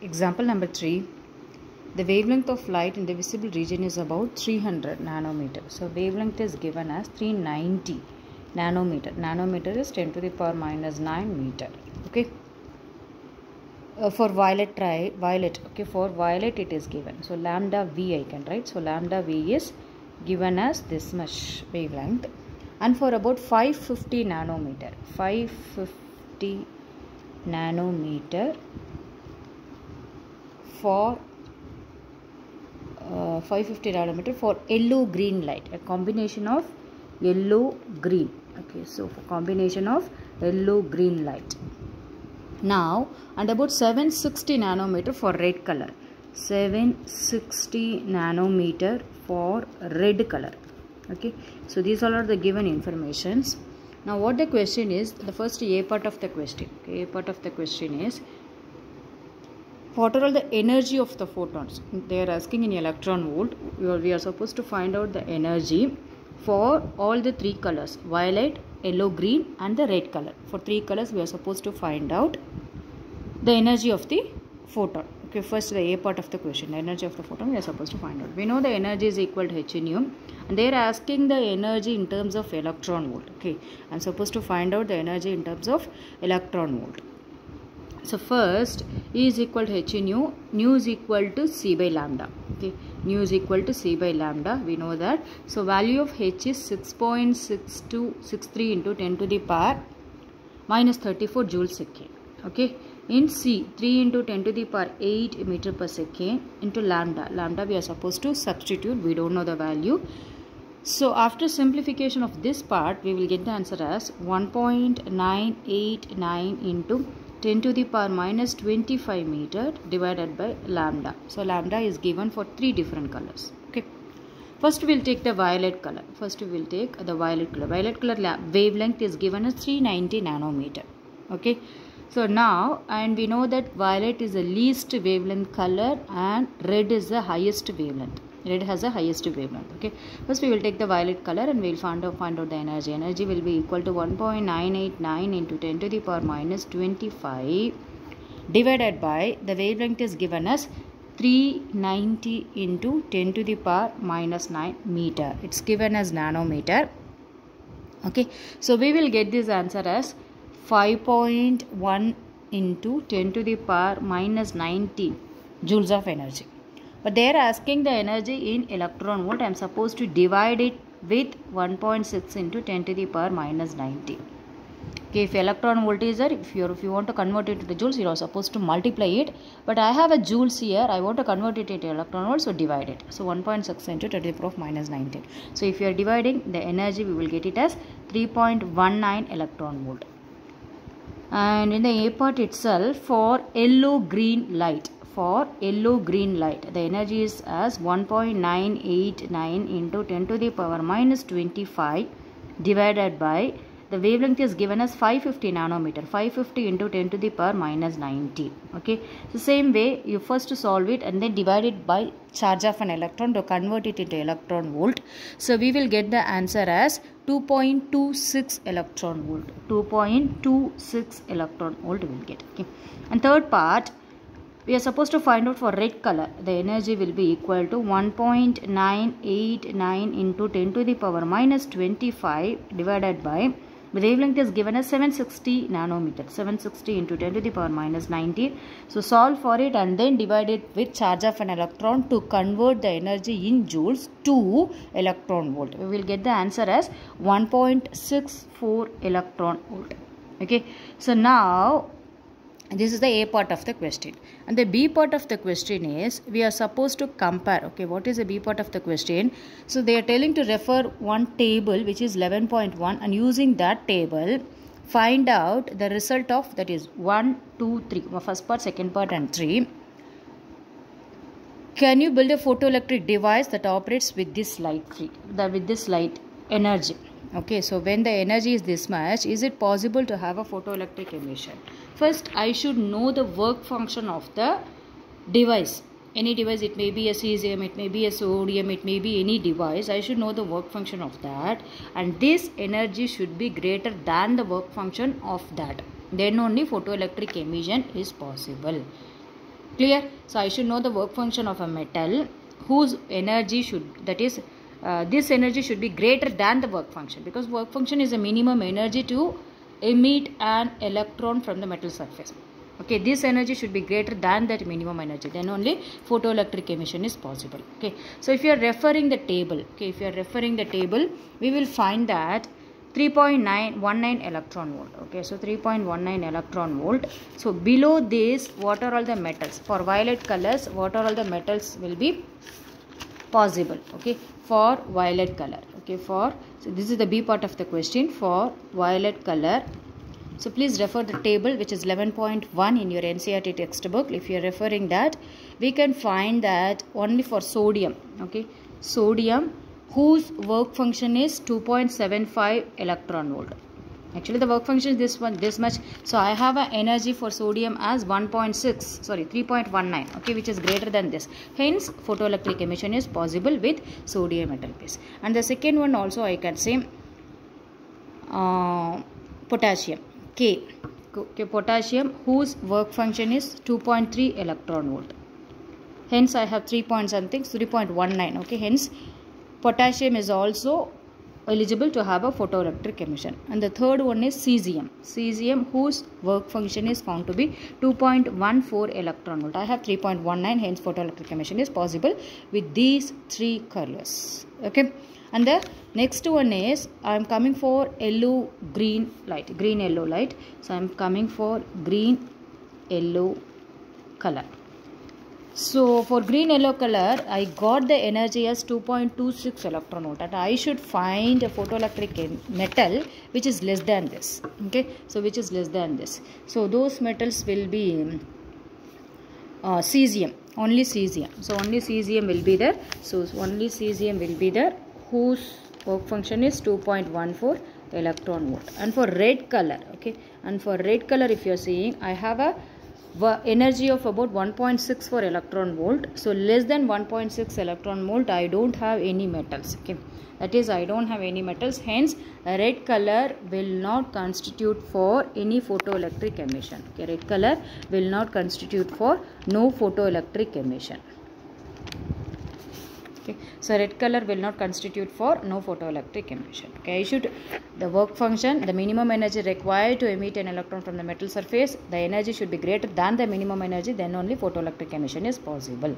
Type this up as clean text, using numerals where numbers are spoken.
Example number 3. The wavelength of light in the visible region is about 300 nanometer. So wavelength is given as 390 nanometer. Nanometer is 10 to the power minus 9 meter. Okay. For violet, okay, for violet it is given. So lambda V I can write. So lambda V is given as this much wavelength. And for about 550 nanometer, 550 nanometer for 550 nanometer for yellow green light, a combination of yellow green. Okay, so for combination of yellow green light. Now, and about 760 nanometer for red color, 760 nanometer for red color. Okay, so these all are the given informations. Now what the question is, the first A part of the question. Okay, A part of the question is, what are all the energy of the photons? They are asking in electron volt. We are supposed to find out the energy for all the three colors, violet, yellow, green and the red color. For three colors we are supposed to find out the energy of the photon. Okay, first the A part of the question, the energy of the photon we are supposed to find out. We know the energy is equal to h nu, and they are asking the energy in terms of electron volt. Okay, I am supposed to find out the energy in terms of electron volt. So first E is equal to h nu, nu is equal to c by lambda. Okay, nu is equal to c by lambda, we know that. So value of h is 6.6263 into 10 to the power minus 34 joules second. Okay, in C, 3 into 10 to the power 8 meter per second into lambda. Lambda we are supposed to substitute, we don't know the value. So after simplification of this part, we will get the answer as 1.989 into 10 to the power minus 25 meter divided by lambda. So lambda is given for three different colors. Okay. First we will take the violet color. Violet color wavelength is given as 390 nanometer. Okay. So now, and we know that violet is the least wavelength color and red is the highest wavelength. Red has the highest wavelength. Okay. First we will take the violet color and we will find out the energy. Energy will be equal to 1.989 into 10 to the power minus 25 divided by the wavelength is given as 390 into 10 to the power minus 9 meter. It's given as nanometer. Okay. So we will get this answer as 5.1 into 10 to the power minus 19 joules of energy. But they are asking the energy in electron volt. I am supposed to divide it with 1.6 into 10 to the power minus 90. Okay, if electron volt is there, if you want to convert it to the joules, you are supposed to multiply it. But I have a joules here. I want to convert it into electron volt, so divide it. So 1.6 into 10 to the power minus 19. So if you are dividing the energy, we will get it as 3.19 electron volt. And in the A part itself, for yellow green light, the energy is as 1.989 into 10 to the power minus 25 divided by the wavelength is given as 550 nanometer. 550 into 10 to the power minus 90. Okay, so same way you first solve it and then divide it by charge of an electron to convert it into electron volt. So we will get the answer as 2.26 electron volt. 2.26 electron volt we will get. Okay, and third part, we are supposed to find out for red color. The energy will be equal to 1.989 into 10 to the power minus 25 divided by the wavelength is given as 760 nanometer. 760 into 10 to the power minus 90. So solve for it and then divide it with charge of an electron to convert the energy in joules to electron volt. We will get the answer as 1.64 electron volt. Okay. So now, this is the A part of the question. And the B part of the question is, we are supposed to compare. Okay, what is the B part of the question? So they are telling to refer one table which is 11.1 and using that table, find out the result of, that is 1, 2, 3. First part, second part and 3. Can you build a photoelectric device that operates with this light energy? Okay, so when the energy is this much, is it possible to have a photoelectric emission? First, I should know the work function of the device. Any device, it may be a cesium, it may be a sodium, it may be any device. I should know the work function of that. And this energy should be greater than the work function of that. Then only photoelectric emission is possible. Clear? So I should know the work function of a metal whose energy should, that is, this energy should be greater than the work function, because work function is a minimum energy to emit an electron from the metal surface. Okay, this energy should be greater than that minimum energy, then only photoelectric emission is possible. Okay, so if you are referring the table, okay, if you are referring the table, we will find that 3.919 electron volt. Okay, so 3.19 electron volt. So below this, what are all the metals? For violet colors, what are all the metals will be possible? Okay, for violet color. Okay, for, so this is the B part of the question. For violet color, so please refer the table which is 11.1 in your NCERT textbook. If you are referring that, we can find that only for sodium. Okay, sodium whose work function is 2.75 electron volt. Actually the work function is this much. So I have an energy for sodium as 3.19, okay, which is greater than this. Hence photoelectric emission is possible with sodium metal base. And the second one also I can say potassium, K. Okay, potassium whose work function is 2.3 electron volt. Hence I have 3.19. Okay, hence potassium is also eligible to have a photoelectric emission. And the third one is cesium. Cesium whose work function is found to be 2.14 electron volt. I have 3.19, hence photoelectric emission is possible with these three colors. Okay. And the next one is, I am coming for yellow green light, green yellow light. So I am coming for green yellow color. So for green yellow color, I got the energy as 2.26 electron volt, and I should find a photoelectric metal which is less than this. Okay, so which is less than this. So those metals will be cesium, only cesium. So only cesium will be there. So only cesium will be there whose work function is 2.14 electron volt. And for red color, okay, and for red color, if you are seeing, I have a energy of about 1.64 electron volt. So less than 1.6 electron volt, I don't have any metals. Okay, that is, I don't have any metals. Hence red color will not constitute for any photoelectric emission. Okay, red color will not constitute for no photoelectric emission. Okay, so red color will not constitute for no photoelectric emission. Okay, I should, the work function, the minimum energy required to emit an electron from the metal surface, the energy should be greater than the minimum energy, then only photoelectric emission is possible.